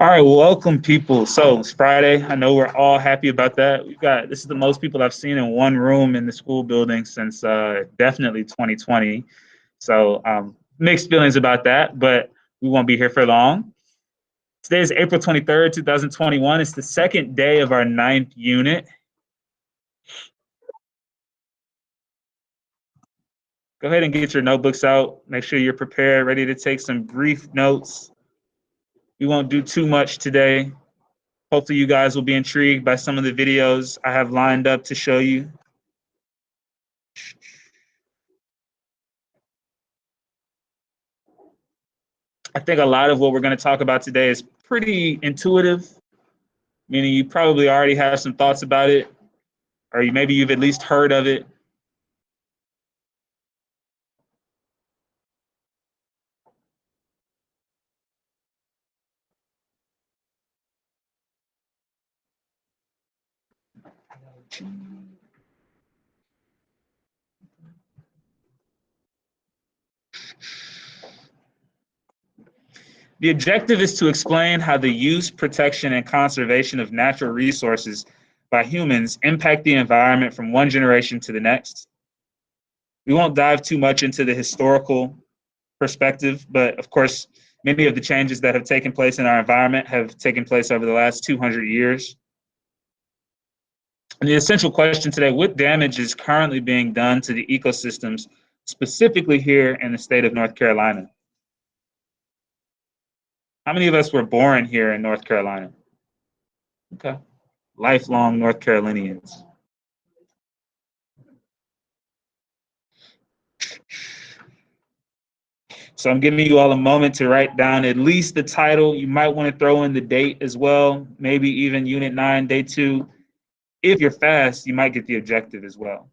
All right, welcome people. So it's Friday. I know we're all happy about that. This is the most people I've seen in one room in the school building since definitely 2020. So mixed feelings about that, but we won't be here for long. Today is April 23rd, 2021. It's the second day of our ninth unit. Go ahead and get your notebooks out. Make sure you're prepared, ready to take some brief notes. We won't do too much today. Hopefully you guys will be intrigued by some of the videos I have lined up to show you. I think a lot of what we're going to talk about today is pretty intuitive, meaning you probably already have some thoughts about it, or maybe you've at least heard of it. The objective is to explain how the use, protection, and conservation of natural resources by humans impact the environment from one generation to the next. We won't dive too much into the historical perspective, but of course, many of the changes that have taken place in our environment have taken place over the last 200 years. And the essential question today, what damage is currently being done to the ecosystems, specifically here in the state of North Carolina? How many of us were born here in North Carolina? Okay. Lifelong North Carolinians. So I'm giving you all a moment to write down at least the title. You might want to throw in the date as well, maybe even Unit 9, Day 2. If you're fast, you might get the objective as well.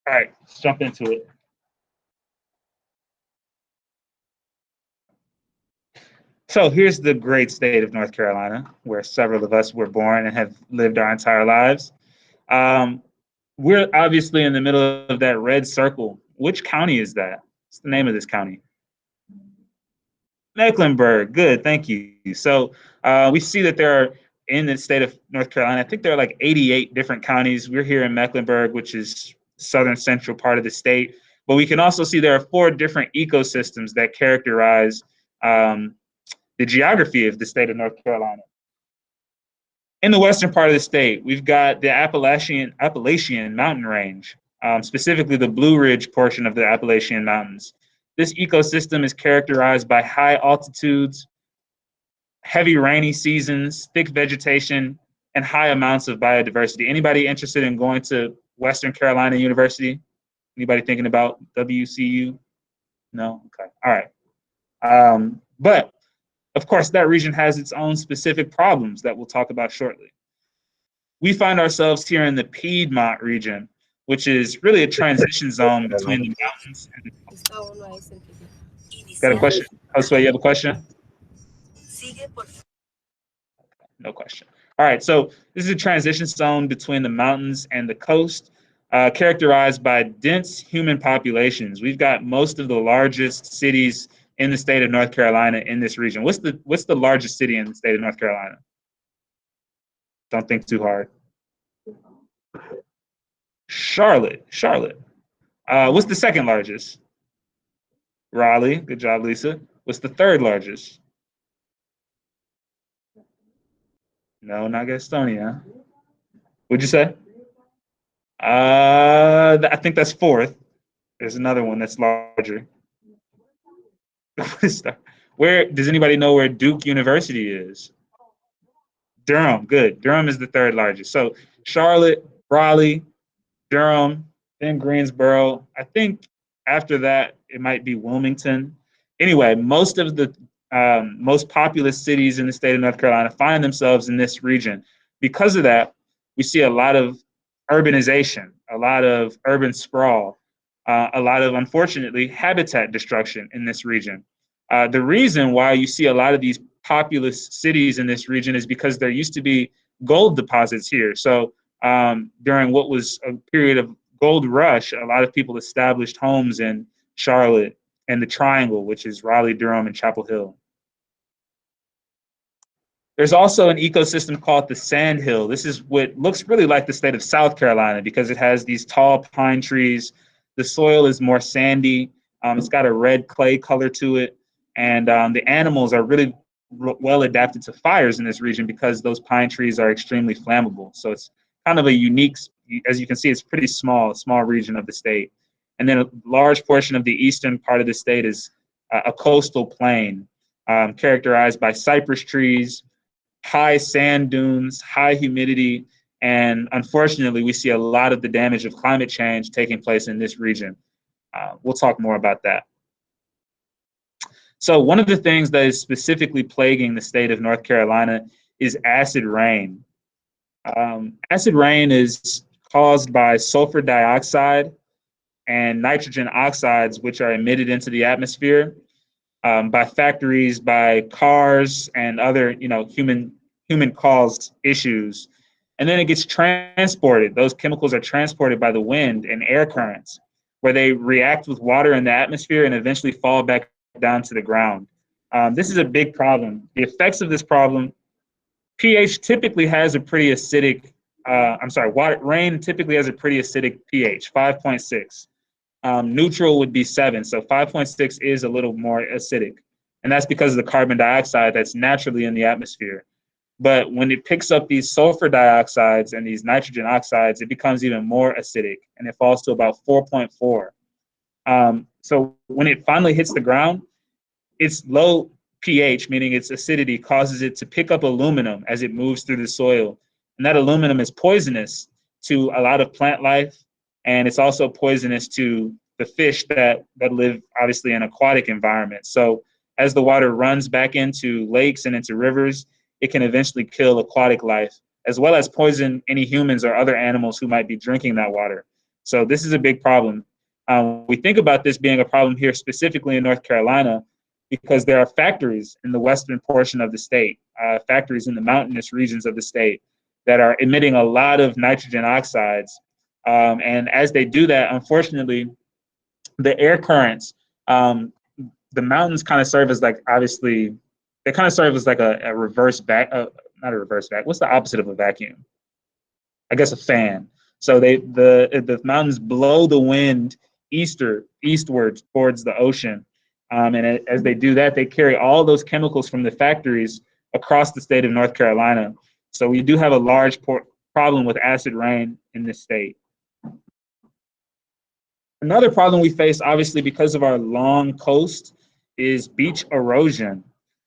All right, let's jump into it. So here's the great state of North Carolina, where several of us were born and have lived our entire lives. We're obviously in the middle of that red circle. Which county is that? What's the name of this county? Mecklenburg. Good, thank you. So we see that there are, in the state of North Carolina, I think there are like 88 different counties. We're here in Mecklenburg, which is southern central part of the state. But we can also see there are 4 different ecosystems that characterize the geography of the state of North Carolina. In the western part of the state, we've got the Appalachian mountain range, specifically the Blue Ridge portion of the Appalachian Mountains. This ecosystem is characterized by high altitudes, heavy rainy seasons, thick vegetation, and high amounts of biodiversity. Anybody interested in going to Western Carolina University? Anybody thinking about WCU? No? Okay. All right. But of course, that region has its own specific problems that we'll talk about shortly. We find ourselves here in the Piedmont region, which is really a transition zone between the mountains and the... Got a question? Josue, you have a question? No question. All right, so this is a transition zone between the mountains and the coast, characterized by dense human populations. We've got most of the largest cities in the state of North Carolina in this region. What's the largest city in the state of North Carolina? Don't think too hard. Charlotte. What's the second largest? Raleigh. Good job, Lisa. What's the third largest? No, not Gastonia. What'd you say? I think that's fourth. There's another one that's larger. Where does anybody know where Duke University is? Durham, good. Durham is the third largest. So Charlotte, Raleigh, Durham, then Greensboro. I think after that it might be Wilmington. Anyway, most of the most populous cities in the state of North Carolina find themselves in this region. Because of that, we see a lot of urbanization, a lot of urban sprawl, a lot of, unfortunately, habitat destruction in this region. The reason why you see a lot of these populous cities in this region is because there used to be gold deposits here. So during what was a period of gold rush, a lot of people established homes in Charlotte and the Triangle, which is Raleigh, Durham, and Chapel Hill. There's also an ecosystem called the Sandhill. This is what looks really like the state of South Carolina because it has these tall pine trees. The soil is more sandy. It's got a red clay color to it. And the animals are really well adapted to fires in this region because those pine trees are extremely flammable. So it's kind of a unique, as you can see, it's pretty small region of the state. And then a large portion of the eastern part of the state is a coastal plain characterized by cypress trees, high sand dunes, high humidity, and unfortunately, we see a lot of the damage of climate change taking place in this region. We'll talk more about that. So one of the things that is specifically plaguing the state of North Carolina is acid rain. Acid rain is caused by sulfur dioxide and nitrogen oxides, which are emitted into the atmosphere by factories, by cars, and other, human caused issues. And then it gets transported. Those chemicals are transported by the wind and air currents, where they react with water in the atmosphere and eventually fall back down to the ground. This is a big problem. The effects of this problem: pH typically has a pretty acidic. Rain typically has a pretty acidic pH, 5.6. Neutral would be 7, so 5.6 is a little more acidic, and that's because of the carbon dioxide that's naturally in the atmosphere. But when it picks up these sulfur dioxides and these nitrogen oxides, it becomes even more acidic, and it falls to about 4.4. So when it finally hits the ground, its low pH, meaning its acidity, causes it to pick up aluminum as it moves through the soil, and that aluminum is poisonous to a lot of plant life, and it's also poisonous to the fish that live obviously in aquatic environments. So as the water runs back into lakes and into rivers, it can eventually kill aquatic life, as well as poison any humans or other animals who might be drinking that water. So this is a big problem. We think about this being a problem here specifically in North Carolina because there are factories in the western portion of the state, factories in the mountainous regions of the state that are emitting a lot of nitrogen oxides. And as they do that, unfortunately, the air currents, the mountains kind of serve as like, obviously, they kind of serve as like a reverse back, not a reverse back. What's the opposite of a vacuum? I guess a fan. So the mountains blow the wind eastward towards the ocean. And as they do that, they carry all those chemicals from the factories across the state of North Carolina. So we do have a large problem with acid rain in this state. Another problem we face, obviously, because of our long coast, is beach erosion.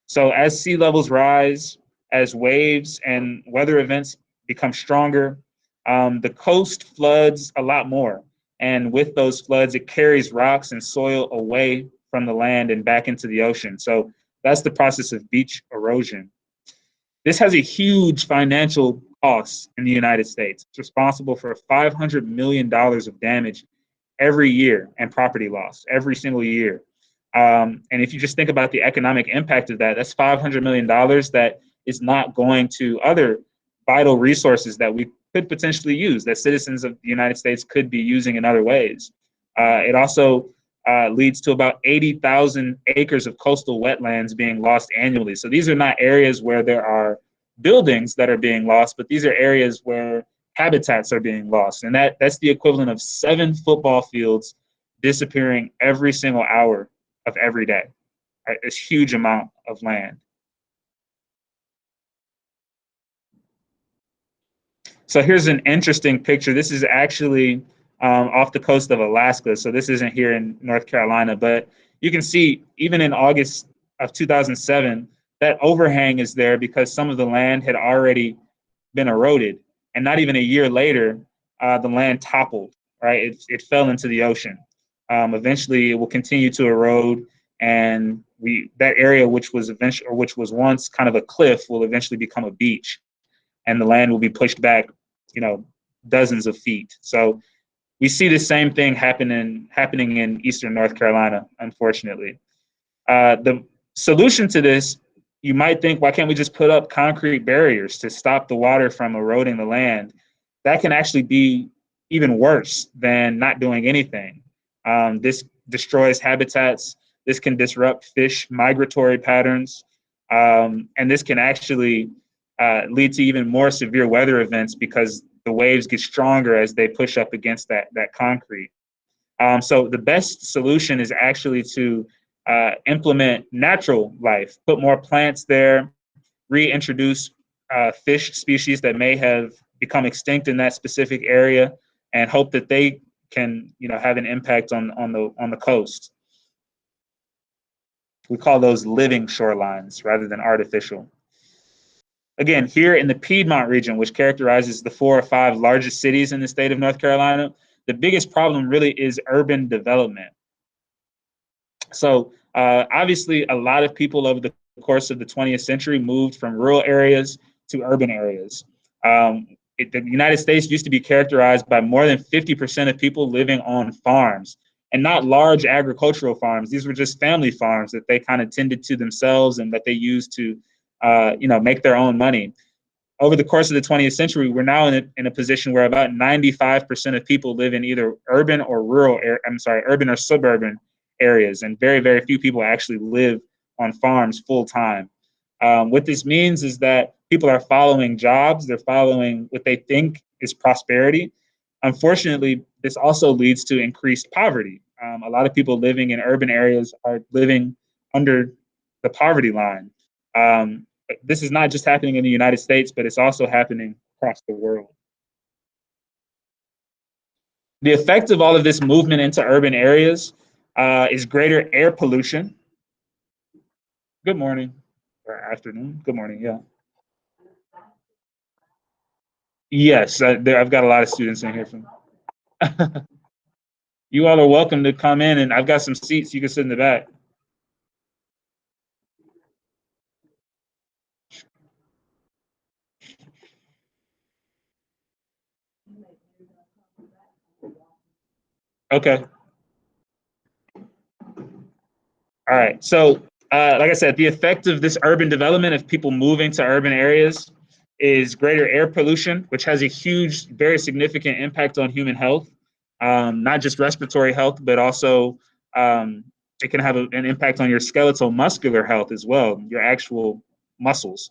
So as sea levels rise, as waves and weather events become stronger, the coast floods a lot more. And with those floods, it carries rocks and soil away from the land and back into the ocean. So that's the process of beach erosion. This has a huge financial cost in the United States. It's responsible for $500 million of damage every year and property loss every single year. And if you just think about the economic impact of that, that's $500 million that is not going to other vital resources that we could potentially use, that citizens of the United States could be using in other ways. It also leads to about 80,000 acres of coastal wetlands being lost annually. So these are not areas where there are buildings that are being lost, but these are areas where habitats are being lost. And that's the equivalent of 7 football fields disappearing every single hour of every day. Right? It's a huge amount of land. So here's an interesting picture. This is actually off the coast of Alaska. So this isn't here in North Carolina, but you can see even in August of 2007, that overhang is there because some of the land had already been eroded. And not even a year later, the land toppled, right? It fell into the ocean. Eventually, it will continue to erode, and that area which was once kind of a cliff will eventually become a beach, and the land will be pushed back, you know, dozens of feet. So we see the same thing happening in eastern North Carolina, unfortunately. The solution to this, you might think, why can't we just put up concrete barriers to stop the water from eroding the land? That can actually be even worse than not doing anything. This destroys habitats. This can disrupt fish migratory patterns. And this can actually lead to even more severe weather events because the waves get stronger as they push up against that concrete. So the best solution is actually to implement natural life, put more plants there, reintroduce fish species that may have become extinct in that specific area, and hope that they can, you know, have an impact on the coast. We call those living shorelines rather than artificial. Again, here in the Piedmont region, which characterizes the 4 or 5 largest cities in the state of North Carolina, the biggest problem really is urban development. So obviously, a lot of people over the course of the 20th century moved from rural areas to urban areas. The United States used to be characterized by more than 50% of people living on farms, and not large agricultural farms. These were just family farms that they kind of tended to themselves and that they used to, make their own money. Over the course of the 20th century, we're now in a position where about 95% of people live in either urban or urban or suburban areas, and very, very few people actually live on farms full time. What this means is that people are following jobs, they're following what they think is prosperity. Unfortunately, this also leads to increased poverty. A lot of people living in urban areas are living under the poverty line. This is not just happening in the United States, but it's also happening across the world. The effect of all of this movement into urban areas is greater air pollution. Good morning, or afternoon. Good morning, yeah. Yes, I've got a lot of students in here from. You all are welcome to come in, and I've got some seats you can sit in the back. Okay. All right. So, like I said, the effect of this urban development of people moving to urban areas is greater air pollution, which has a huge, very significant impact on human health, not just respiratory health, but also it can have an impact on your skeletal muscular health as well, your actual muscles.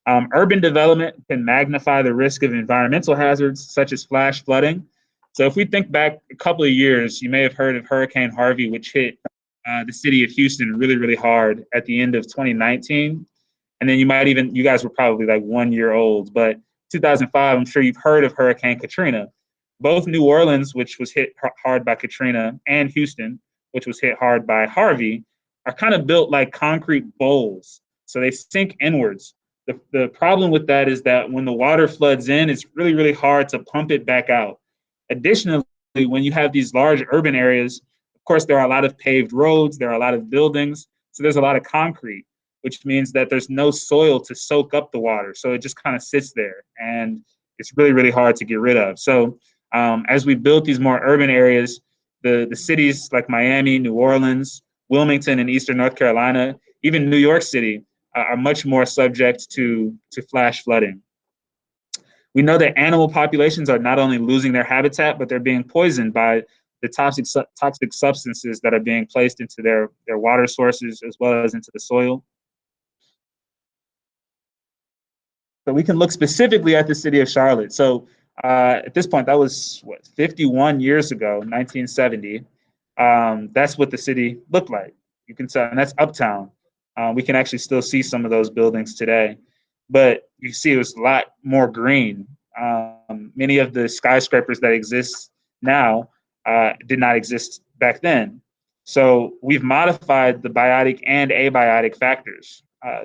Urban development can magnify the risk of environmental hazards such as flash flooding. So if we think back a couple of years, you may have heard of Hurricane Harvey, which hit the city of Houston really, really hard at the end of 2019. And then you guys were probably like 1 year old, but 2005, I'm sure you've heard of Hurricane Katrina. Both New Orleans, which was hit hard by Katrina, and Houston, which was hit hard by Harvey, are kind of built like concrete bowls. So they sink inwards. The problem with that is that when the water floods in, it's really, really hard to pump it back out. Additionally, when you have these large urban areas, of course, there are a lot of paved roads, there are a lot of buildings, so there's a lot of concrete, which means that there's no soil to soak up the water. So it just kind of sits there, and it's really, really hard to get rid of. So as we build these more urban areas, the cities like Miami, New Orleans, Wilmington, and Eastern North Carolina, even New York City, are much more subject to flash flooding. We know that animal populations are not only losing their habitat, but they're being poisoned by the toxic substances that are being placed into their water sources as well as into the soil. So we can look specifically at the city of Charlotte. So at this point, that was 51 years ago, 1970. That's what the city looked like. You can tell, and that's uptown. We can actually still see some of those buildings today, but you see it was a lot more green. Many of the skyscrapers that exist now did not exist back then. So we've modified the biotic and abiotic factors,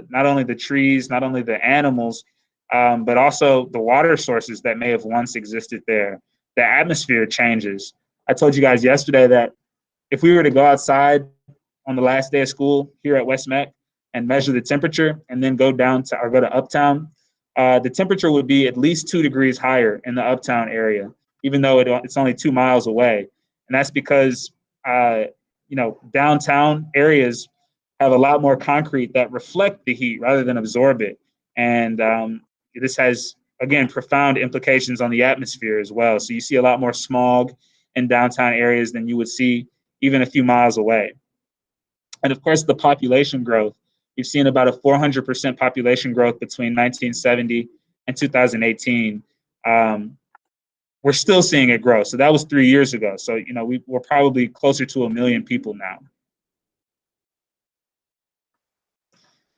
not only the trees, not only the animals, but also the water sources that may have once existed there. The atmosphere changes. I told you guys yesterday that if we were to go outside on the last day of school here at West Meck and measure the temperature and then go down to or go to Uptown, the temperature would be at least 2 degrees higher in the Uptown area, even though it's only 2 miles away. And that's because downtown areas have a lot more concrete that reflect the heat rather than absorb it. And this has, again, profound implications on the atmosphere as well. So you see a lot more smog in downtown areas than you would see even a few miles away. And of course, the population growth. You've seen about a 400% population growth between 1970 and 2018. We're still seeing it grow. So that was 3 years ago. So, we're probably closer to 1 million people now.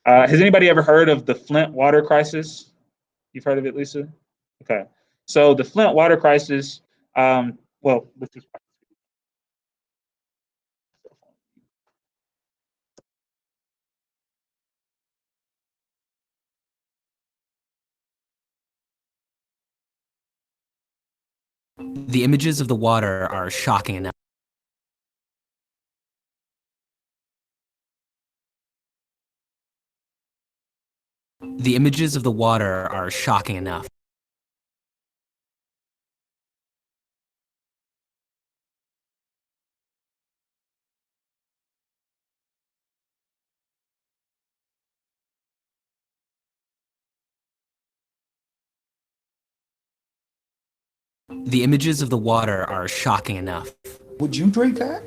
Has anybody ever heard of the Flint water crisis? You've heard of it, Lisa? Okay. So the Flint water crisis, let's just The images of the water are shocking enough. The images of the water are shocking enough. The images of the water are shocking enough. Would you drink that?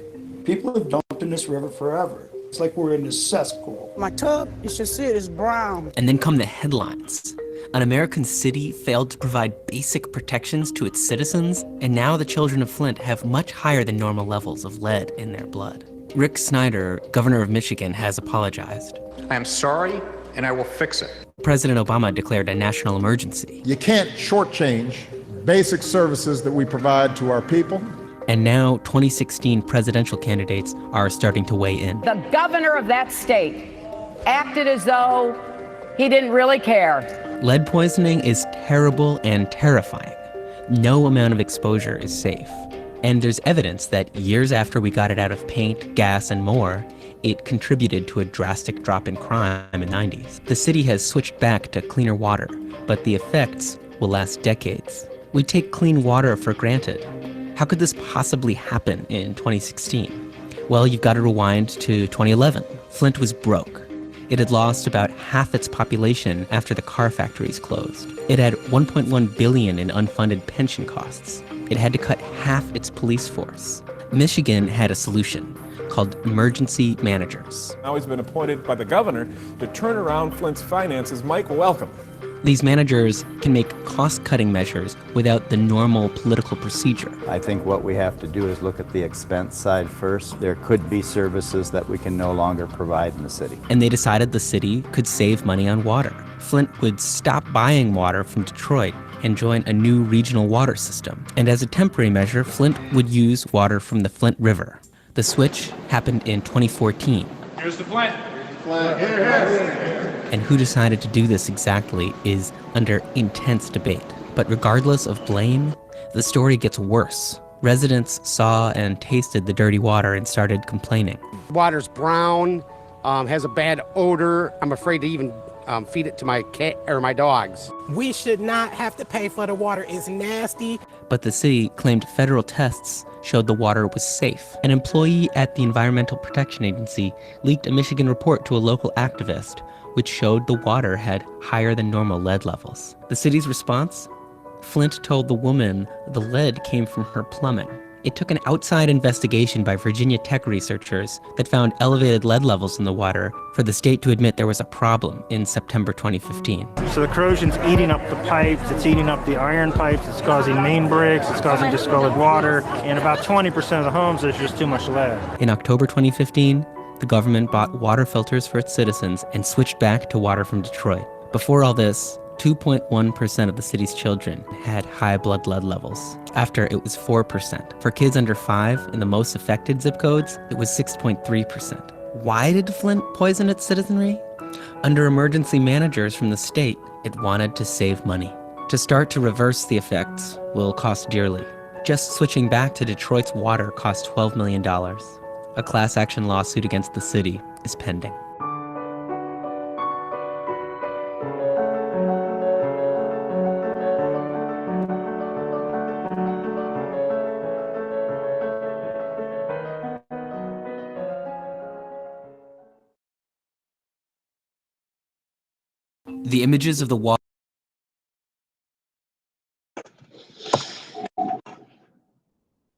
People have dumped in this river forever. It's like we're in a cesspool. My tub, you should see it, it's brown. And then come the headlines. An American city failed to provide basic protections to its citizens, and now the children of Flint have much higher than normal levels of lead in their blood. Rick Snyder, governor of Michigan, has apologized. I am sorry, and I will fix it. President Obama declared a national emergency. You can't shortchange basic services that we provide to our people. And now 2016 presidential candidates are starting to weigh in. The governor of that state acted as though he didn't really care. Lead poisoning is terrible and terrifying. No amount of exposure is safe. And there's evidence that years after we got it out of paint, gas, and more, it contributed to a drastic drop in crime in the 90s. The city has switched back to cleaner water, but the effects will last decades. We take clean water for granted. How could this possibly happen in 2016? Well, you've got to rewind to 2011. Flint was broke. It had lost about half its population after the car factories closed. It had $1.1 billion in unfunded pension costs. It had to cut half its police force. Michigan had a solution called emergency managers. Now he's been appointed by the governor to turn around Flint's finances. Mike, welcome. These managers can make cost-cutting measures without the normal political procedure. I think what we have to do is look at the expense side first. There could be services that we can no longer provide in the city. And they decided the city could save money on water. Flint would stop buying water from Detroit and join a new regional water system. And as a temporary measure, Flint would use water from the Flint River. The switch happened in 2014. Here's the plant. And who decided to do this exactly is under intense debate. But regardless of blame, the story gets worse. Residents saw and tasted the dirty water and started complaining. Water's brown, has a bad odor. I'm afraid to even feed it to my cat or my dogs. We should not have to pay for the water. It's nasty. But the city claimed federal tests showed the water was safe. An employee at the Environmental Protection Agency leaked a Michigan report to a local activist, which showed the water had higher than normal lead levels. The city's response? Flint told the woman the lead came from her plumbing. It took an outside investigation by Virginia Tech researchers that found elevated lead levels in the water for the state to admit there was a problem in September 2015. So the corrosion's eating up the pipes, it's eating up the iron pipes, it's causing main breaks, it's causing discolored water, and about 20% of the homes there's just too much lead. In October 2015, the government bought water filters for its citizens and switched back to water from Detroit. Before all this, 2.1% of the city's children had high blood lead levels, after it was 4%. For kids under 5 in the most affected zip codes, it was 6.3%. Why did Flint poison its citizenry? Under emergency managers from the state, it wanted to save money. To start to reverse the effects will cost dearly. Just switching back to Detroit's water cost $12 million. A class action lawsuit against the city is pending. The images of the water.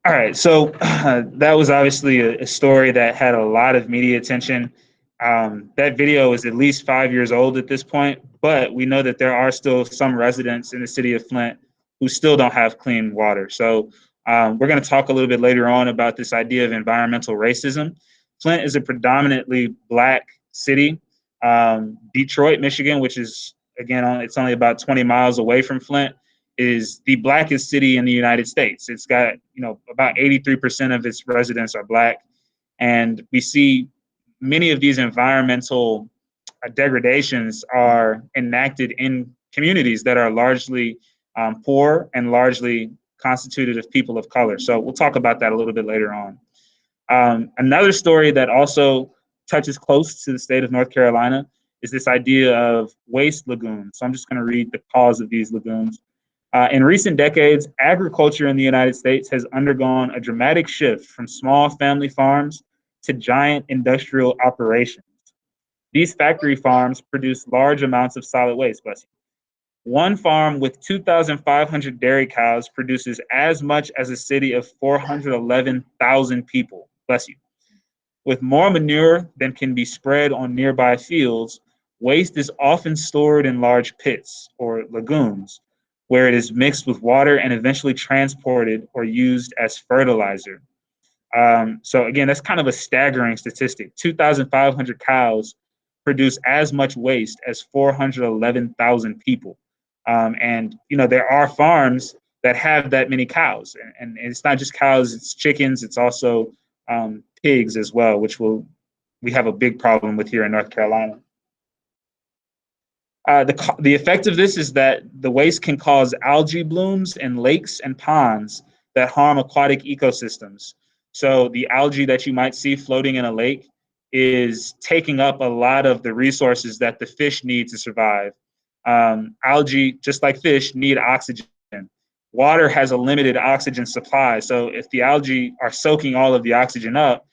All right, so that was obviously a story that had a lot of media attention. That video is at least 5 years old at this point, but we know that there are still some residents in the city of Flint who still don't have clean water. So we're going to talk a little bit later on about this idea of environmental racism. Flint is a predominantly Black city. Detroit, Michigan, which is, again, it's only about 20 miles away from Flint, is the Blackest city in the United States. It's got, about 83% of its residents are Black. And we see many of these environmental degradations are enacted in communities that are largely poor and largely constituted of people of color. So we'll talk about that a little bit later on. Another story that also touches close to the state of North Carolina is this idea of waste lagoons. So I'm just going to read the cause of these lagoons. In recent decades, agriculture in the United States has undergone a dramatic shift from small family farms to giant industrial operations. These factory farms produce large amounts of solid waste. Bless you. One farm with 2,500 dairy cows produces as much as a city of 411,000 people. Bless you. With more manure than can be spread on nearby fields, waste is often stored in large pits or lagoons, where it is mixed with water and eventually transported or used as fertilizer. So again, that's kind of a staggering statistic. 2,500 cows produce as much waste as 411,000 people. And there are farms that have that many cows, and it's not just cows, it's chickens, it's also pigs as well, which we have a big problem with here in North Carolina. The effect of this is that the waste can cause algae blooms in lakes and ponds that harm aquatic ecosystems. So the algae that you might see floating in a lake is taking up a lot of the resources that the fish need to survive. Algae, just like fish, need oxygen. Water has a limited oxygen supply. So if the algae are soaking all of the oxygen up,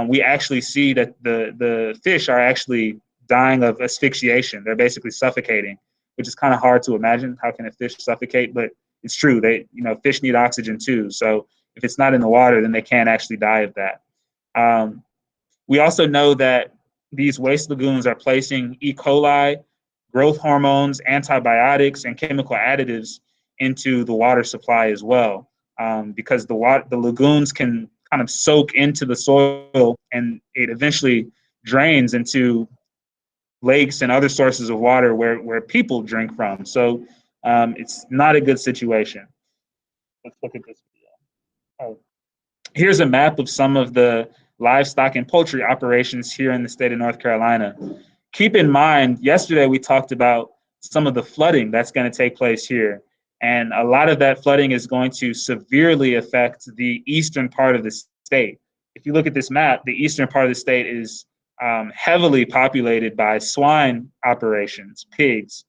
we actually see that the fish are actually dying of asphyxiation. They're basically suffocating, which is kind of hard to imagine. How can a fish suffocate? But it's true. Fish need oxygen too. So if it's not in the water, then they can't actually die of that. We also know that these waste lagoons are placing E. coli, growth hormones, antibiotics, and chemical additives into the water supply as well, because the lagoons can kind of soak into the soil and it eventually drains into lakes and other sources of water where people drink from. So it's not a good situation. Let's look at this video. Here's a map of some of the livestock and poultry operations here in the state of North Carolina. Keep in mind, yesterday we talked about some of the flooding that's going to take place here. And a lot of that flooding is going to severely affect the eastern part of the state. If you look at this map, the eastern part of the state is heavily populated by swine operations, pigs.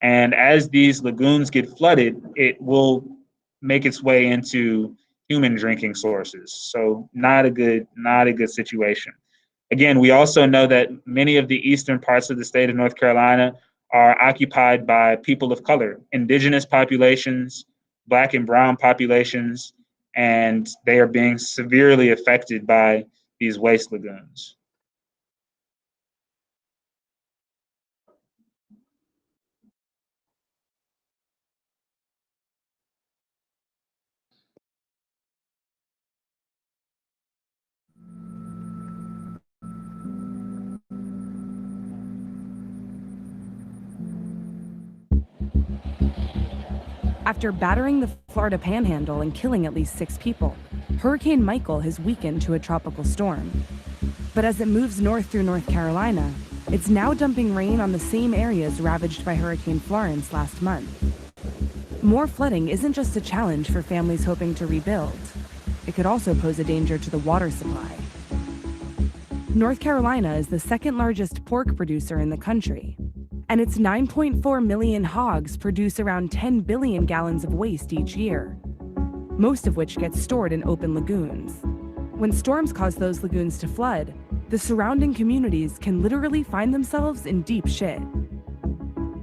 And as these lagoons get flooded, it will make its way into human drinking sources. So not a good situation. Again, we also know that many of the eastern parts of the state of North Carolina are occupied by people of color, indigenous populations, Black and brown populations, and they are being severely affected by these waste lagoons. After battering the Florida Panhandle and killing at least 6 people, Hurricane Michael has weakened to a tropical storm. But as it moves north through North Carolina, it's now dumping rain on the same areas ravaged by Hurricane Florence last month. More flooding isn't just a challenge for families hoping to rebuild. It could also pose a danger to the water supply. North Carolina is the second largest pork producer in the country, and its 9.4 million hogs produce around 10 billion gallons of waste each year, most of which gets stored in open lagoons. When storms cause those lagoons to flood, the surrounding communities can literally find themselves in deep shit.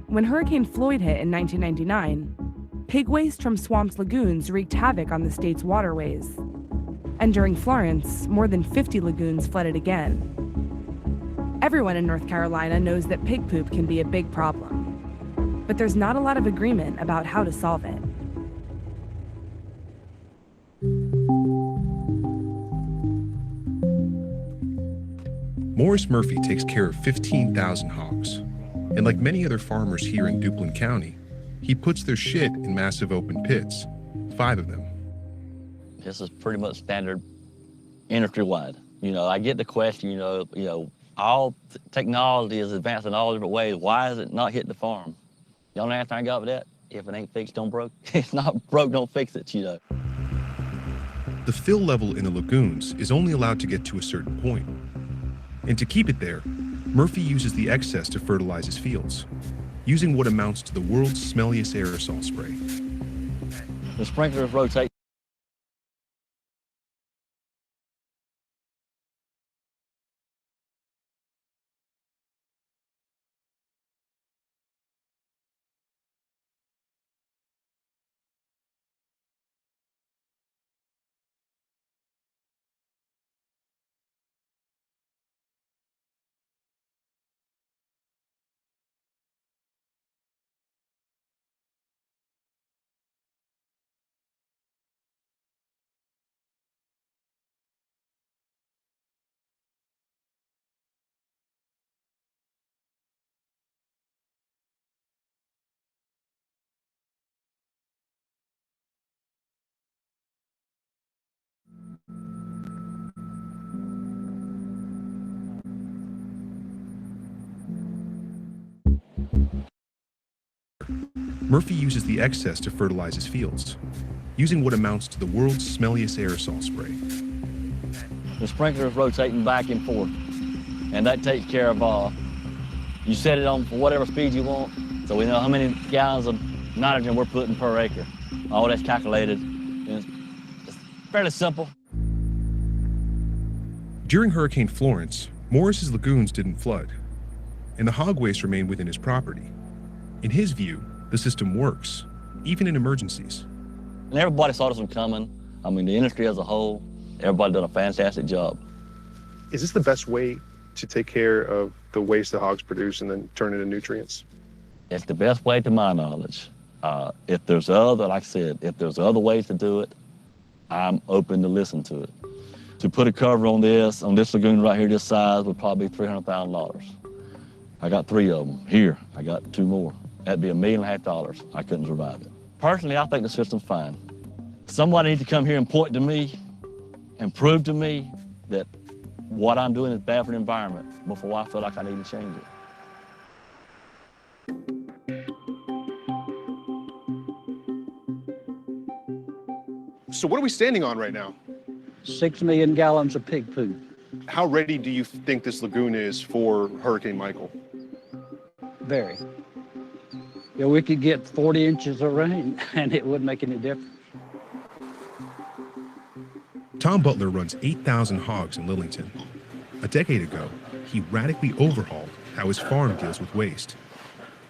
When Hurricane Floyd hit in 1999, pig waste from swamped lagoons wreaked havoc on the state's waterways. And during Florence, more than 50 lagoons flooded again. Everyone in North Carolina knows that pig poop can be a big problem, but there's not a lot of agreement about how to solve it. Morris Murphy takes care of 15,000 hogs, and like many other farmers here in Duplin County, he puts their shit in massive open pits, 5 of them. This is pretty much standard industry-wide. You know, I get the question, all technology is advanced in all different ways. Why is it not hitting the farm? Y'all know anything I got with that? If it ain't fixed, don't broke. If it's not broke, don't fix it, The fill level in the lagoons is only allowed to get to a certain point. And to keep it there, Murphy uses the excess to fertilize his fields, using what amounts to the world's smelliest aerosol spray. The sprinklers rotate. Murphy uses the excess to fertilize his fields, using what amounts to the world's smelliest aerosol spray. The sprinkler is rotating back and forth, and that takes care of you set it on for whatever speed you want, so we know how many gallons of nitrogen we're putting per acre. All that's calculated, and it's fairly simple. During Hurricane Florence, Morris's lagoons didn't flood, and the hog waste remained within his property. In his view, the system works, even in emergencies. And everybody saw this one coming. I mean, the industry as a whole, everybody done a fantastic job. Is this the best way to take care of the waste the hogs produce and then turn it into nutrients? It's the best way to my knowledge. If there's other, like I said, if there's other ways to do it, I'm open to listen to it. To put a cover on this lagoon right here, this size, would probably be $300,000. I got 3 of them. Here, I got 2 more. That'd be $1.5 million. I couldn't survive it. Personally, I think the system's fine. Somebody needs to come here and point to me and prove to me that what I'm doing is bad for the environment before I feel like I need to change it. So what are we standing on right now? 6 million gallons of pig poop. How ready do you think this lagoon is for Hurricane Michael? Very. Yeah, we could get 40 inches of rain and it wouldn't make any difference. Tom Butler runs 8,000 hogs in Lillington. A decade ago, he radically overhauled how his farm deals with waste.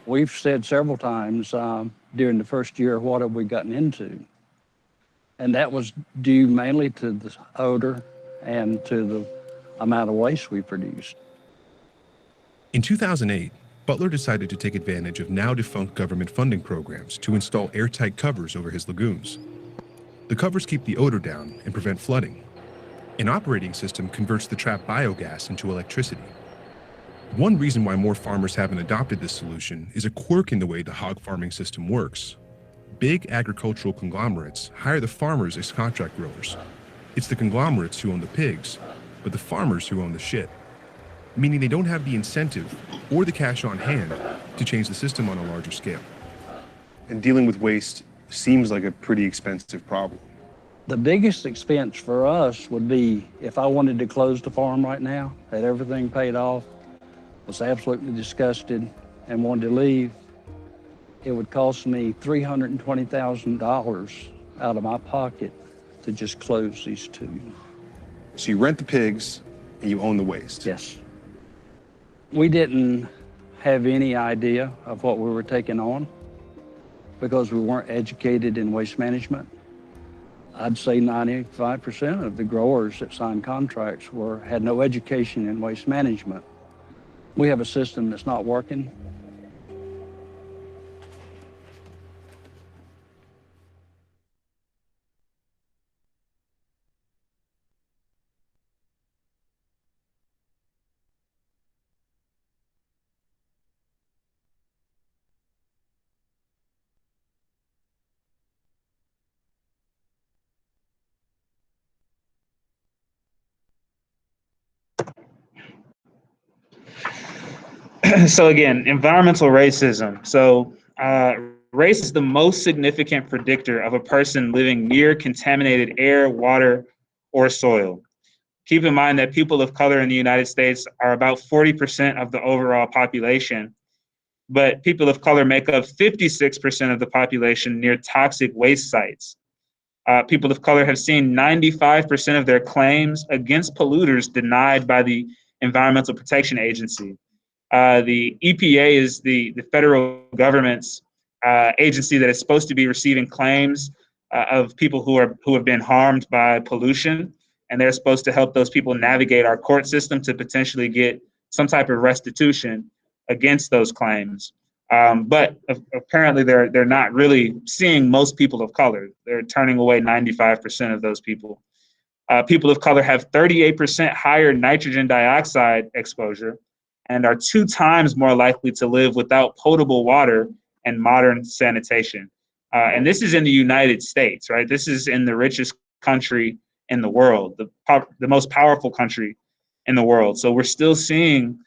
We've said several times during the first year, what have we gotten into? And that was due mainly to the odor and to the amount of waste we produced. In 2008, Butler decided to take advantage of now-defunct government funding programs to install airtight covers over his lagoons. The covers keep the odor down and prevent flooding. An operating system converts the trapped biogas into electricity. One reason why more farmers haven't adopted this solution is a quirk in the way the hog farming system works. Big agricultural conglomerates hire the farmers as contract growers. It's the conglomerates who own the pigs, but the farmers who own the shit. Meaning they don't have the incentive or the cash on hand to change the system on a larger scale. And dealing with waste seems like a pretty expensive problem. The biggest expense for us would be if I wanted to close the farm right now, had everything paid off, was absolutely disgusted and wanted to leave, it would cost me $320,000 out of my pocket to just close these two. So you rent the pigs and you own the waste? Yes. We didn't have any idea of what we were taking on because we weren't educated in waste management. I'd say 95% of the growers that signed contracts had no education in waste management. We have a system that's not working. So again, environmental racism. So race is the most significant predictor of a person living near contaminated air, water, or soil. Keep in mind that people of color in the United States are about 40% of the overall population, but people of color make up 56% of the population near toxic waste sites. People of color have seen 95% of their claims against polluters denied by the Environmental Protection Agency. The EPA is the federal government's agency that is supposed to be receiving claims of people who have been harmed by pollution, and they're supposed to help those people navigate our court system to potentially get some type of restitution against those claims. But apparently they're not really seeing most people of color. They're turning away 95% of those people. People of color have 38% higher nitrogen dioxide exposure and are 2 times more likely to live without potable water and modern sanitation. And this is in the United States, right? This is in the richest country in the world, the most powerful country in the world. So we're still seeing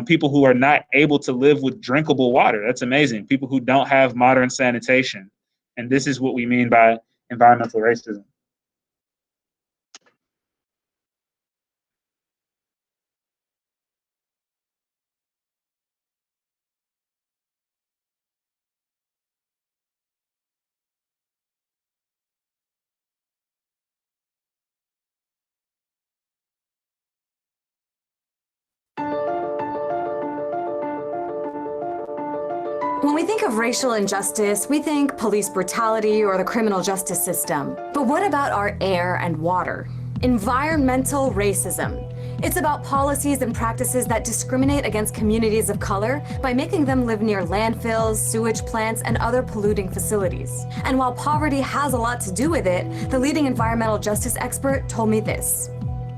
people who are not able to live with drinkable water. That's amazing. People who don't have modern sanitation. And this is what we mean by environmental racism. When we think of racial injustice, we think police brutality or the criminal justice system. But what about our air and water? Environmental racism. It's about policies and practices that discriminate against communities of color by making them live near landfills, sewage plants, and other polluting facilities. And while poverty has a lot to do with it, the leading environmental justice expert told me this.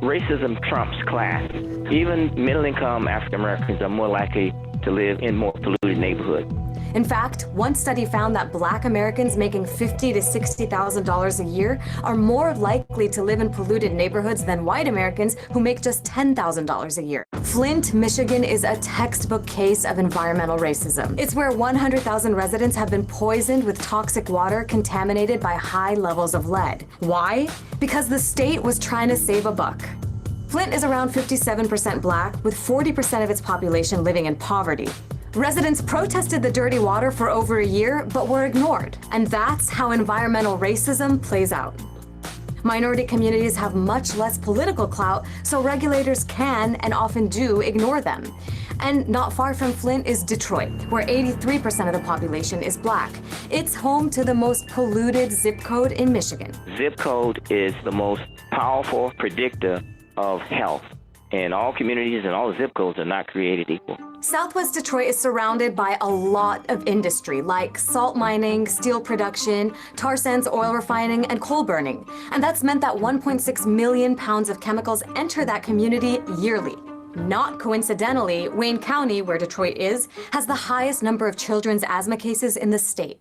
Racism trumps class. Even middle-income African Americans are more likely to live in more polluted neighborhoods. In fact, one study found that Black Americans making $50,000 to $60,000 a year are more likely to live in polluted neighborhoods than white Americans who make just $10,000 a year. Flint, Michigan is a textbook case of environmental racism. It's where 100,000 residents have been poisoned with toxic water contaminated by high levels of lead. Why? Because the state was trying to save a buck. Flint is around 57% Black, with 40% of its population living in poverty. Residents protested the dirty water for over a year, but were ignored. And that's how environmental racism plays out. Minority communities have much less political clout, so regulators can and often do ignore them. And not far from Flint is Detroit, where 83% of the population is Black. It's home to the most polluted zip code in Michigan. Zip code is the most powerful predictor of health. And all communities and all zip codes are not created equal. Southwest Detroit is surrounded by a lot of industry like salt mining, steel production, tar sands oil refining, and coal burning. And that's meant that 1.6 million pounds of chemicals enter that community yearly. Not coincidentally, Wayne County, where Detroit is, has the highest number of children's asthma cases in the state.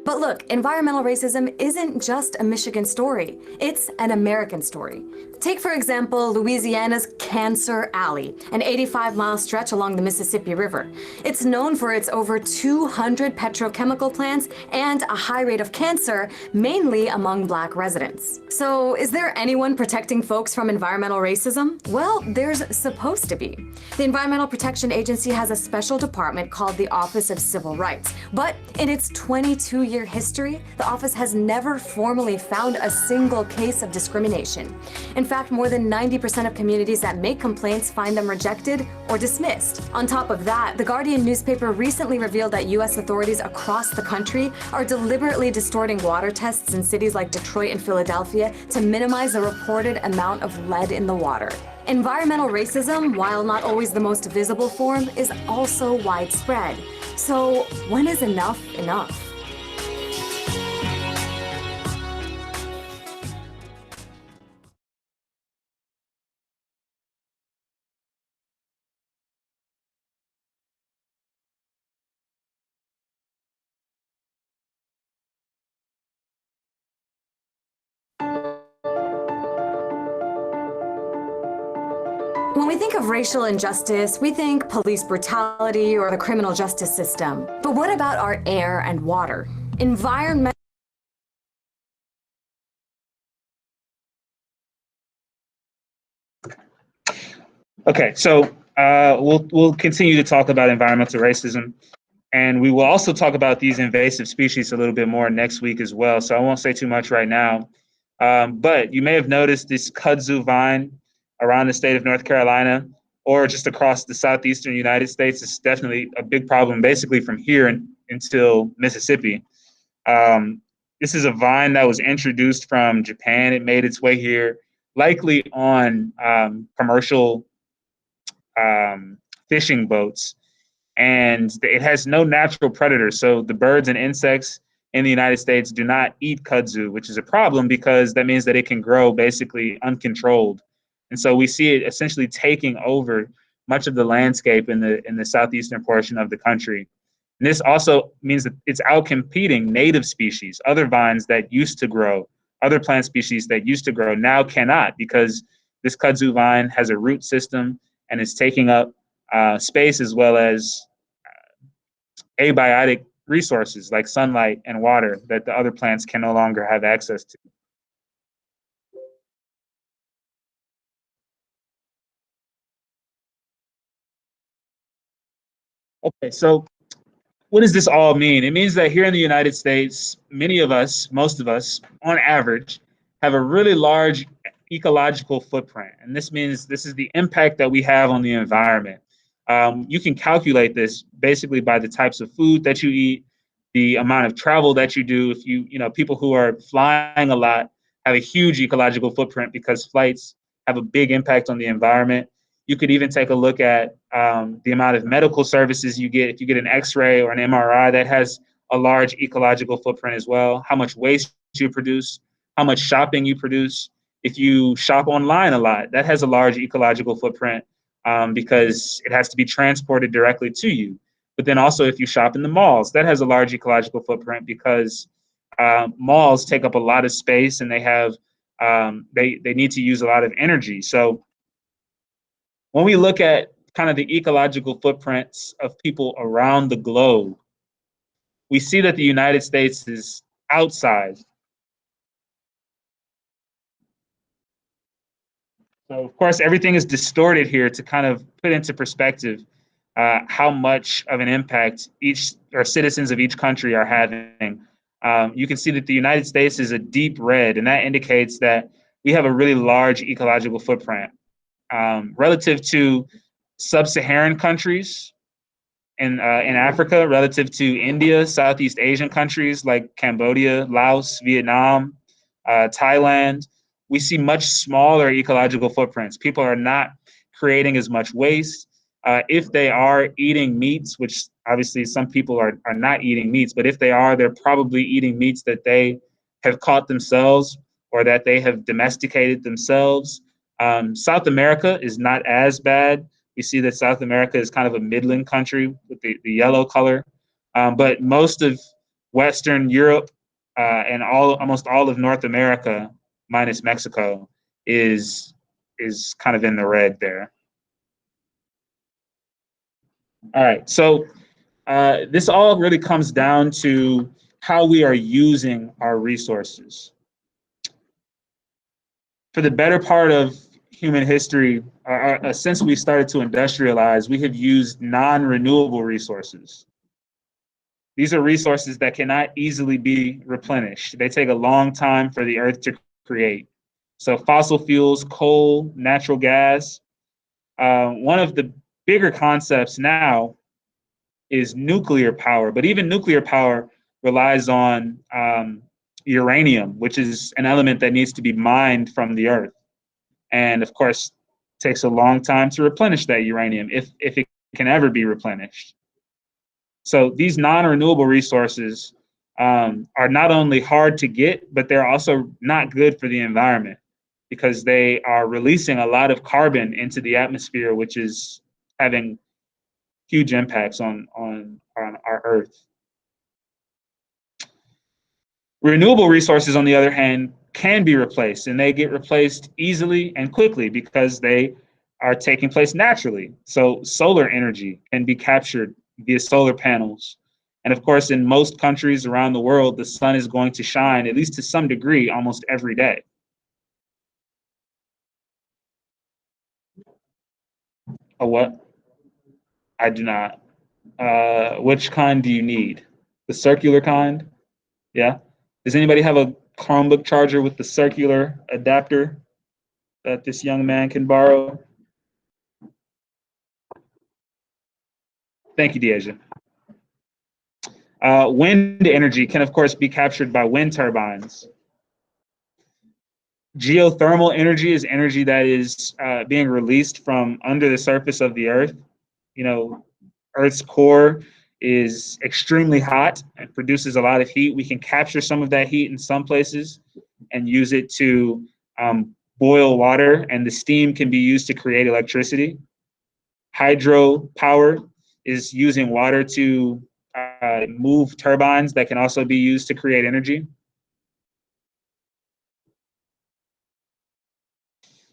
But look, environmental racism isn't just a Michigan story. It's an American story. Take, for example, Louisiana's Cancer Alley, an 85-mile stretch along the Mississippi River. It's known for its over 200 petrochemical plants and a high rate of cancer, mainly among Black residents. So, is there anyone protecting folks from environmental racism? Well, there's supposed to be. The Environmental Protection Agency has a special department called the Office of Civil Rights, but in its 22-year history, the office has never formally found a single case of discrimination. In fact, more than 90% of communities that make complaints find them rejected or dismissed. On top of that, the Guardian newspaper recently revealed that U.S. authorities across the country are deliberately distorting water tests in cities like Detroit and Philadelphia to minimize the reported amount of lead in the water. Environmental racism, while not always the most visible form, is also widespread. So, when is enough enough? When we think of racial injustice, we think police brutality or the criminal justice system. But what about our air and water? Environment. Okay, so we'll continue to talk about environmental racism, and we will also talk about these invasive species a little bit more next week as well. So I won't say too much right now, but you may have noticed this kudzu vine around the state of North Carolina, or just across the southeastern United States. Is definitely a big problem, basically from here until Mississippi. This is a vine that was introduced from Japan. It made its way here, likely on commercial fishing boats, and it has no natural predators. So the birds and insects in the United States do not eat kudzu, which is a problem because that means that it can grow basically uncontrolled. And so we see it essentially taking over much of the landscape in the southeastern portion of the country. And this also means that it's outcompeting native species, other vines that used to grow, other plant species that used to grow now cannot, because this kudzu vine has a root system and is taking up space as well as abiotic resources like sunlight and water that the other plants can no longer have access to. Okay, so what does this all mean? It means that here in the United States, many of us, most of us, on average, have a really large ecological footprint. And this means this is the impact that we have on the environment. You can calculate this basically by the types of food that you eat, the amount of travel that you do. If people who are flying a lot have a huge ecological footprint because flights have a big impact on the environment. You could even take a look at the amount of medical services you get. If you get an X-ray or an MRI, that has a large ecological footprint as well. How much waste you produce, how much shopping you produce. If you shop online a lot, that has a large ecological footprint because it has to be transported directly to you. But then also if you shop in the malls, that has a large ecological footprint because malls take up a lot of space and they have they need to use a lot of energy. So when we look at kind of the ecological footprints of people around the globe, we see that the United States is outsized. So of course, everything is distorted here to kind of put into perspective how much of an impact citizens of each country are having. You can see that the United States is a deep red, and that indicates that we have a really large ecological footprint relative to sub-Saharan countries in Africa, relative to India, Southeast Asian countries like Cambodia, Laos, Vietnam, Thailand. We see much smaller ecological footprints. People are not creating as much waste. If they are eating meats, which obviously some people are not eating meats, but if they are, they're probably eating meats that they have caught themselves or that they have domesticated themselves. South America is not as bad. We see that South America is kind of a midland country with the yellow color. But most of Western Europe and almost all of North America, minus Mexico, is kind of in the red there. All right, so this all really comes down to how we are using our resources. For the better part of human history, since we started to industrialize, we have used non-renewable resources. These are resources that cannot easily be replenished. They take a long time for the earth to create. So fossil fuels, coal, natural gas. One of the bigger concepts now is nuclear power, but even nuclear power relies on uranium, which is an element that needs to be mined from the earth. And of course, it takes a long time to replenish that uranium, if it can ever be replenished. So these non-renewable resources are not only hard to get, but they're also not good for the environment because they are releasing a lot of carbon into the atmosphere, which is having huge impacts on our Earth. Renewable resources, on the other hand, can be replaced, and they get replaced easily and quickly because they are taking place naturally. So solar energy can be captured via solar panels. And of course, in most countries around the world, the sun is going to shine, at least to some degree, almost every day. A what? I do not. Which kind do you need? The circular kind? Yeah. Does anybody have a Chromebook charger with the circular adapter that this young man can borrow? Thank you, Deasia. Wind energy can, of course, be captured by wind turbines. Geothermal energy is energy that is being released from under the surface of the Earth. You know, Earth's core is extremely hot and produces a lot of heat. We can capture some of that heat in some places and use it to boil water, and the steam can be used to create electricity. Hydropower is using water to move turbines that can also be used to create energy.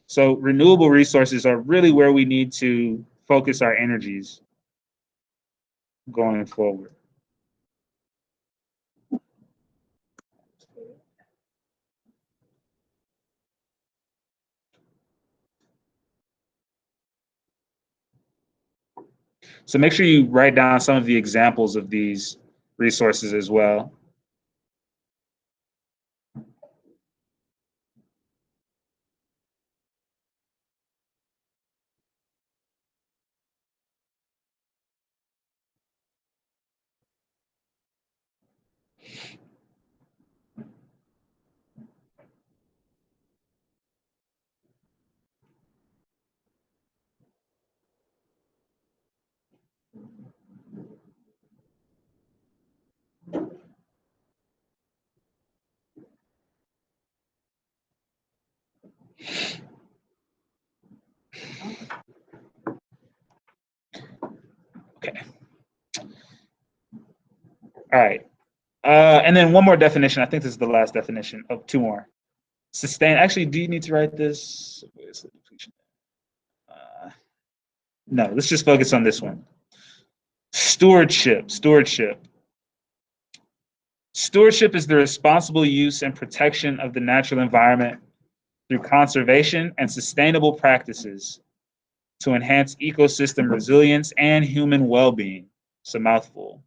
So renewable resources are really where we need to focus our energies going forward. So make sure you write down some of the examples of these resources as well. Okay. All right. And then one more definition. I think this is the last definition. Oh, two more. Sustain. Actually, do you need to write this? No, let's just focus on this one. Stewardship. Stewardship. Stewardship is the responsible use and protection of the natural environment through conservation and sustainable practices to enhance ecosystem resilience and human well-being. It's a mouthful.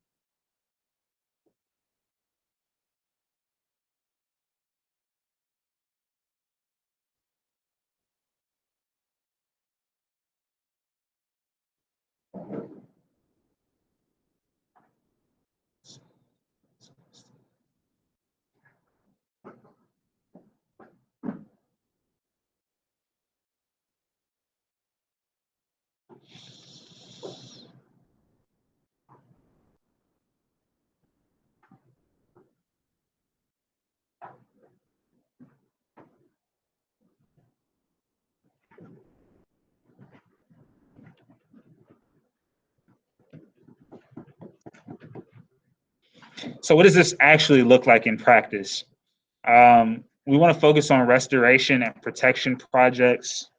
So what does this actually look like in practice? We want to focus on restoration and protection projects.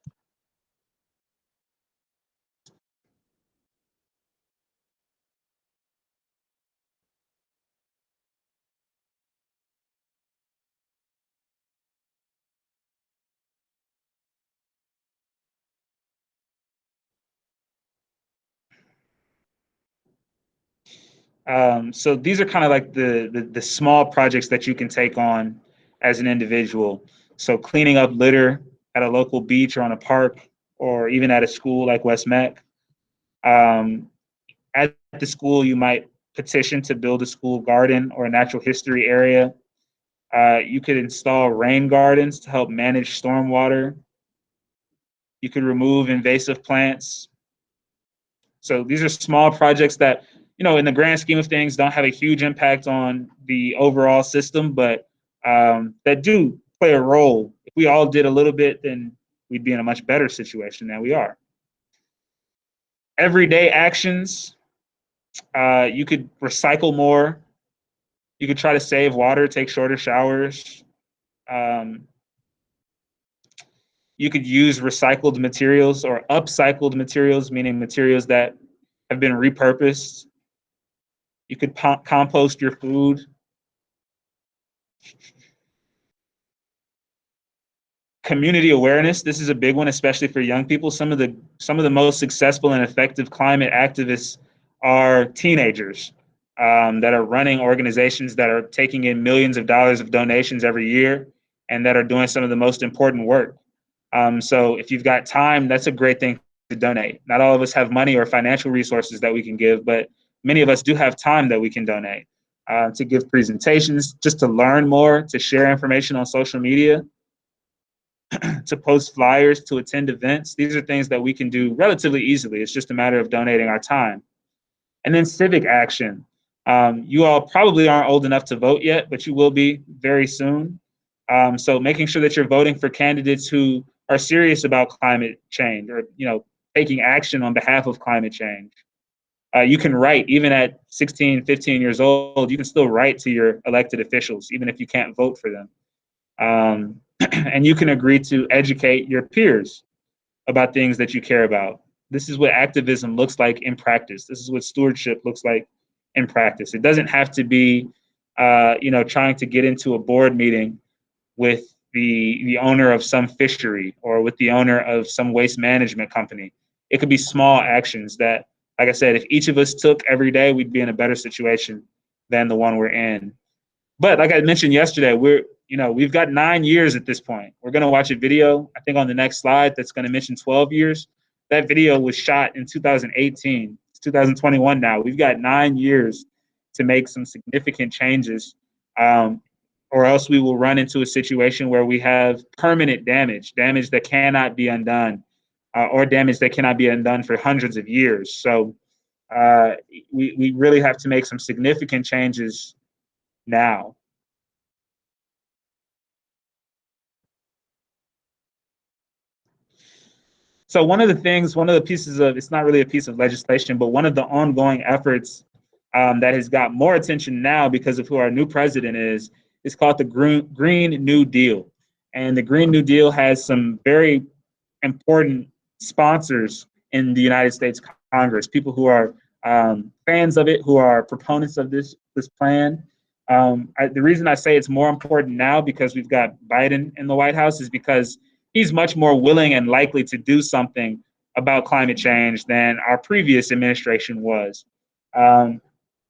So these are kind of like the small projects that you can take on as an individual. So cleaning up litter at a local beach or on a park, or even at a school like West Meck. At the school, you might petition to build a school garden or a natural history area. You could install rain gardens to help manage stormwater. You could remove invasive plants. So these are small projects that, in the grand scheme of things, don't have a huge impact on the overall system, but that do play a role. If we all did a little bit, then we'd be in a much better situation than we are. Everyday actions, you could recycle more. You could try to save water, take shorter showers. You could use recycled materials or upcycled materials, meaning materials that have been repurposed. You could compost your food. Community awareness, this is a big one, especially for young people. Some of the most successful and effective climate activists are teenagers that are running organizations that are taking in millions of dollars of donations every year and that are doing some of the most important work. So if you've got time, that's a great thing to donate. Not all of us have money or financial resources that we can give, but many of us do have time that we can donate to give presentations, just to learn more, to share information on social media, to post flyers, to attend events. These are things that we can do relatively easily. It's just a matter of donating our time. And then civic action. You all probably aren't old enough to vote yet, but you will be very soon. So making sure that you're voting for candidates who are serious about climate change, or taking action on behalf of climate change. You can write, even at 16, 15 years old, you can still write to your elected officials, even if you can't vote for them. And you can agree to educate your peers about things that you care about. This is what activism looks like in practice. This is what stewardship looks like in practice. It doesn't have to be, trying to get into a board meeting with the owner of some fishery or with the owner of some waste management company. It could be small actions that, like I said, if each of us took every day, we'd be in a better situation than the one we're in. But like I mentioned yesterday, we've got 9 years at this point. We're going to watch a video, I think on the next slide, that's going to mention 12 years. That video was shot in 2018. It's 2021 now. We've got 9 years to make some significant changes, or else we will run into a situation where we have permanent damage that cannot be undone, or damage that cannot be undone for hundreds of years. So we really have to make some significant changes now. So one of the pieces of, it's not really a piece of legislation, but one of the ongoing efforts that has got more attention now because of who our new president is called the Green New Deal. And the Green New Deal has some very important sponsors in the United States Congress, people who are fans of it, who are proponents of this plan. The reason I say it's more important now because we've got Biden in the White House is because he's much more willing and likely to do something about climate change than our previous administration was.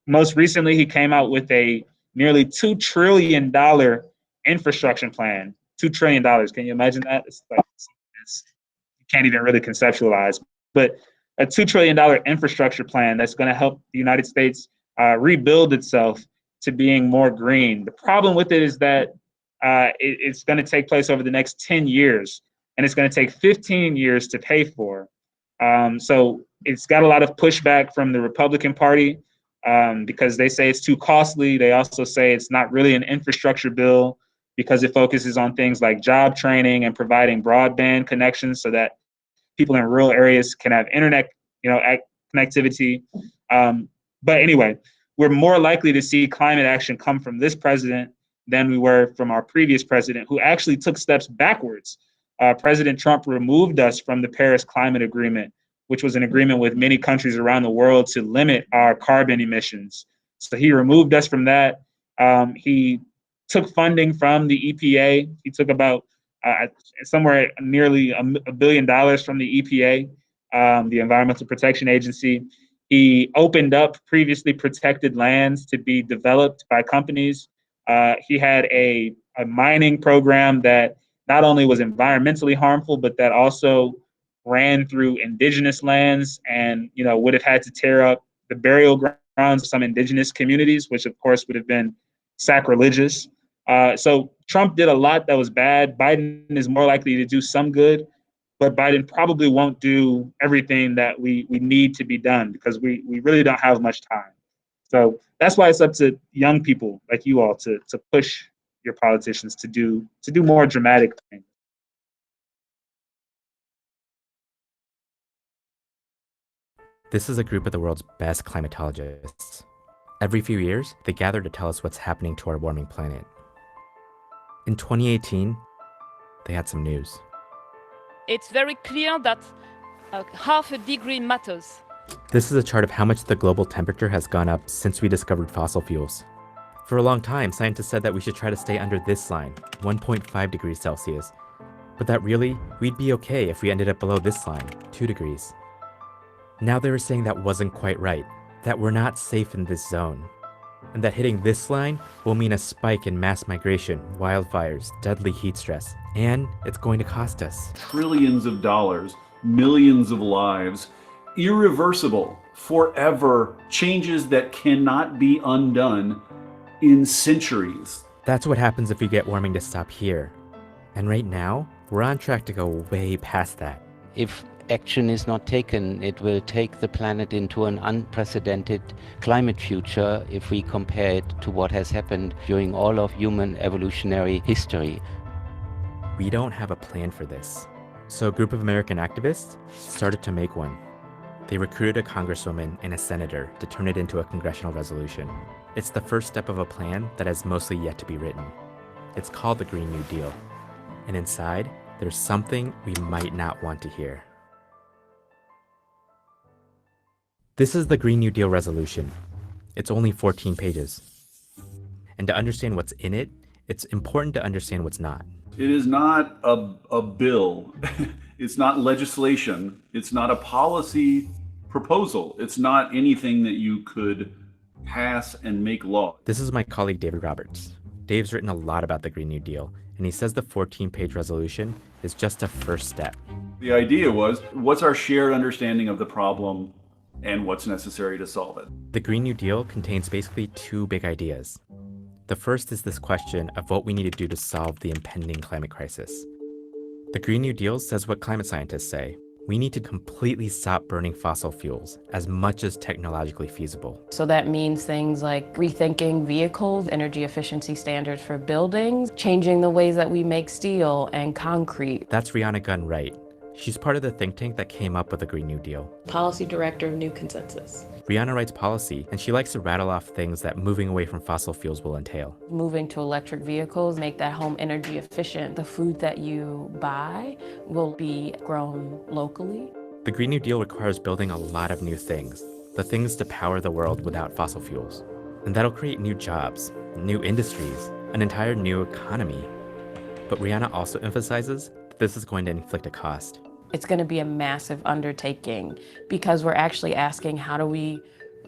Most recently, he came out with a nearly $2 trillion infrastructure plan. $2 trillion. Can you imagine that? You can't even really conceptualize. But a $2 trillion infrastructure plan that's going to help the United States rebuild itself to being more green. The problem with it is that it's going to take place over the next 10 years, and it's going to take 15 years to pay for. So it's got a lot of pushback from the Republican Party because they say it's too costly. They also say it's not really an infrastructure bill because it focuses on things like job training and providing broadband connections so that people in rural areas can have internet, connectivity. But anyway, we're more likely to see climate action come from this president than we were from our previous president, who actually took steps backwards. President Trump removed us from the Paris Climate Agreement, which was an agreement with many countries around the world to limit our carbon emissions. So he removed us from that. He took funding from the EPA. He took about somewhere nearly $1 billion from the EPA, the Environmental Protection Agency. He opened up previously protected lands to be developed by companies. He had a mining program that not only was environmentally harmful, but that also ran through indigenous lands and, would have had to tear up the burial grounds of some indigenous communities, which of course would have been sacrilegious. So Trump did a lot that was bad. Biden is more likely to do some good, but Biden probably won't do everything that we need to be done because we really don't have much time. So that's why it's up to young people like you all to push your politicians to do more dramatic things. This is a group of the world's best climatologists. Every few years, they gather to tell us what's happening to our warming planet. In 2018, they had some news. It's very clear that half a degree matters. This is a chart of how much the global temperature has gone up since we discovered fossil fuels. For a long time, scientists said that we should try to stay under this line, 1.5 degrees Celsius. But that really, we'd be okay if we ended up below this line, 2 degrees. Now they were saying that wasn't quite right, that we're not safe in this zone, and that hitting this line will mean a spike in mass migration, wildfires, deadly heat stress, and it's going to cost us trillions of dollars, millions of lives, irreversible, forever changes that cannot be undone in centuries. That's what happens if we get warming to stop here. And right now, we're on track to go way past that. If action is not taken, it will take the planet into an unprecedented climate future if we compare it to what has happened during all of human evolutionary history. We don't have a plan for this. So a group of American activists started to make one. They recruited a congresswoman and a senator to turn it into a congressional resolution. It's the first step of a plan that has mostly yet to be written. It's called the Green New Deal. And inside, there's something we might not want to hear. This is the Green New Deal resolution. It's only 14 pages. And to understand what's in it, it's important to understand what's not. It is not a bill. It's not legislation. It's not a policy proposal. It's not anything that you could pass and make law. This is my colleague, David Roberts. Dave's written a lot about the Green New Deal, and he says the 14-page resolution is just a first step. The idea was, what's our shared understanding of the problem and what's necessary to solve it? The Green New Deal contains basically two big ideas. The first is this question of what we need to do to solve the impending climate crisis. The Green New Deal says what climate scientists say. We need to completely stop burning fossil fuels as much as technologically feasible. So that means things like rethinking vehicles, energy efficiency standards for buildings, changing the ways that we make steel and concrete. That's Rihanna Gunn Wright. She's part of the think tank that came up with the Green New Deal. Policy Director of New Consensus. Rihanna writes policy, and she likes to rattle off things that moving away from fossil fuels will entail. Moving to electric vehicles, make that home energy efficient. The food that you buy will be grown locally. The Green New Deal requires building a lot of new things, the things to power the world without fossil fuels. And that'll create new jobs, new industries, an entire new economy. But Rihanna also emphasizes that this is going to inflict a cost. It's going to be a massive undertaking because we're actually asking, how do we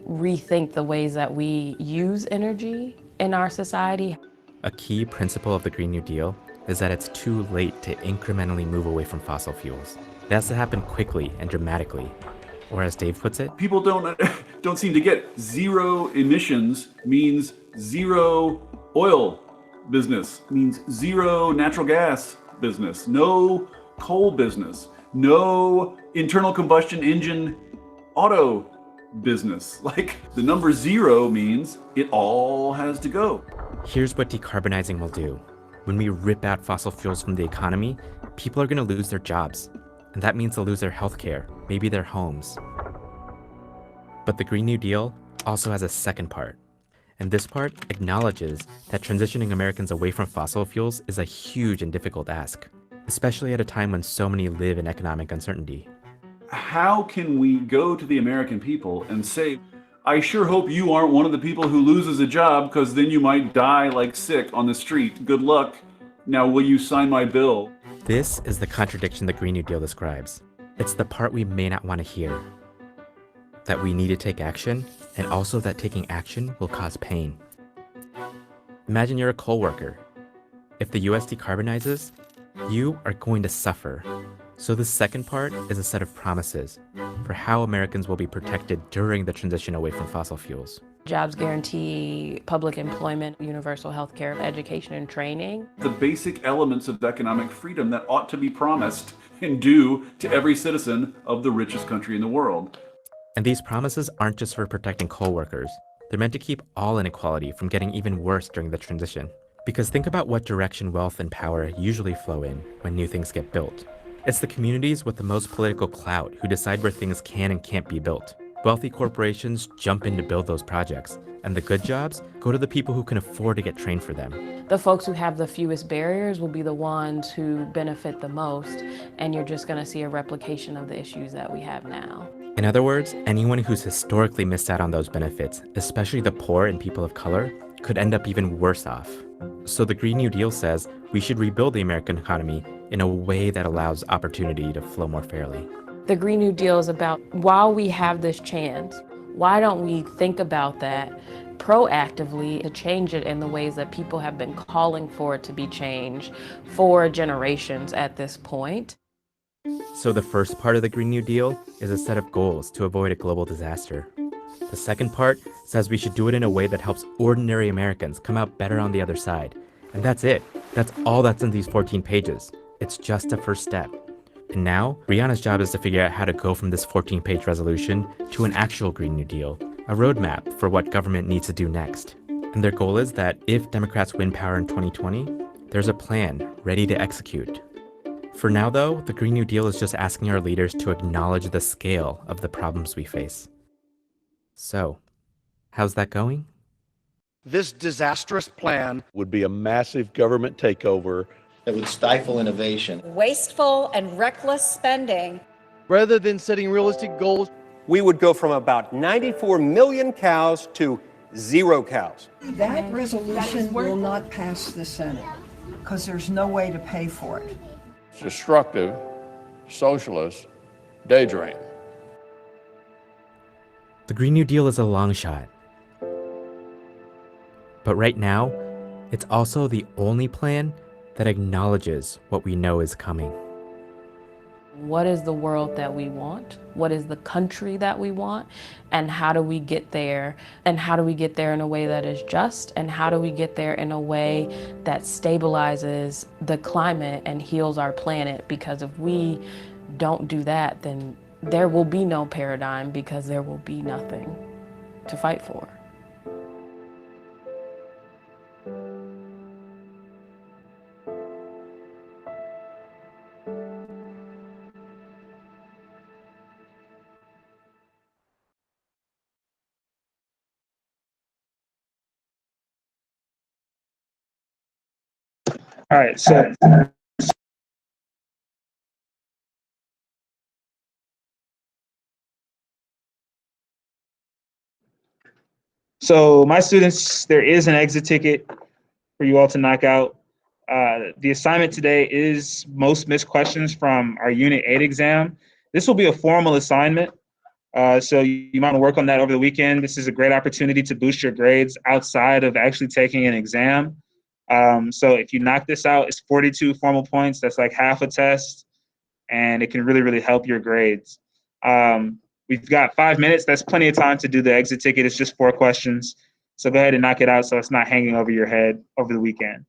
rethink the ways that we use energy in our society? A key principle of the Green New Deal is that it's too late to incrementally move away from fossil fuels. It has to happen quickly and dramatically. Or as Dave puts it, people don't seem to get zero emissions means zero oil business, means zero natural gas business, no coal business, no internal combustion engine auto business. Like, the number zero means it all has to go. Here's what decarbonizing will do. When we rip out fossil fuels from the economy, people are going to lose their jobs. And that means they'll lose their healthcare, maybe their homes. But the Green New Deal also has a second part. And this part acknowledges that transitioning Americans away from fossil fuels is a huge and difficult ask, especially at a time when so many live in economic uncertainty. How can we go to the American people and say, I sure hope you aren't one of the people who loses a job because then you might die like sick on the street. Good luck. Now, will you sign my bill? This is the contradiction the Green New Deal describes. It's the part we may not want to hear. That we need to take action, and also that taking action will cause pain. Imagine you're a coal worker. If the US decarbonizes, you are going to suffer. So the second part is a set of promises for how Americans will be protected during the transition away from fossil fuels. Jobs guarantee, public employment, universal health care, education and training. The basic elements of economic freedom that ought to be promised and due to every citizen of the richest country in the world. And these promises aren't just for protecting coal workers. They're meant to keep all inequality from getting even worse during the transition. Because think about what direction wealth and power usually flow in when new things get built. It's the communities with the most political clout who decide where things can and can't be built. Wealthy corporations jump in to build those projects, and the good jobs go to the people who can afford to get trained for them. The folks who have the fewest barriers will be the ones who benefit the most, and you're just going to see a replication of the issues that we have now. In other words, anyone who's historically missed out on those benefits, especially the poor and people of color, could end up even worse off. So the Green New Deal says we should rebuild the American economy in a way that allows opportunity to flow more fairly. The Green New Deal is about, while we have this chance, why don't we think about that proactively to change it in the ways that people have been calling for it to be changed for generations at this point? So the first part of the Green New Deal is a set of goals to avoid a global disaster. The second part says we should do it in a way that helps ordinary Americans come out better on the other side. And that's it. That's all that's in these 14 pages. It's just a first step. And now, Rihanna's job is to figure out how to go from this 14-page resolution to an actual Green New Deal, a roadmap for what government needs to do next. And their goal is that if Democrats win power in 2020, there's a plan ready to execute. For now, though, the Green New Deal is just asking our leaders to acknowledge the scale of the problems we face. So, how's that going? This disastrous plan would be a massive government takeover that would stifle innovation. Wasteful and reckless spending. Rather than setting realistic goals, we would go from about 94 million cows to 0 cows. That resolution will not pass the Senate because there's no way to pay for it. Destructive, socialist daydream. The Green New Deal is a long shot. But right now, it's also the only plan that acknowledges what we know is coming. What is the world that we want? What is the country that we want? And how do we get there? And how do we get there in a way that is just? And how do we get there in a way that stabilizes the climate and heals our planet? Because if we don't do that, then there will be no paradigm because there will be nothing to fight for. All right, so my students, there is an exit ticket for you all to knock out. The assignment today is most missed questions from our Unit 8 exam. This will be a formal assignment, so you might want to work on that over the weekend. This is a great opportunity to boost your grades outside of actually taking an exam. So if you knock this out, it's 42 formal points. That's like half a test, and it can really, really help your grades. We've got 5 minutes. That's plenty of time to do the exit ticket. It's just 4 questions. So go ahead and knock it out so it's not hanging over your head over the weekend.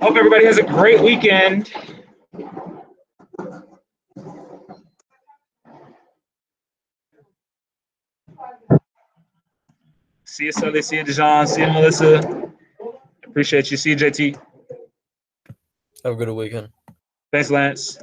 Hope everybody has a great weekend. See you, Sully. See you, Dijon. See you, Melissa. Appreciate you. See you, JT. Have a good weekend. Thanks, Lance.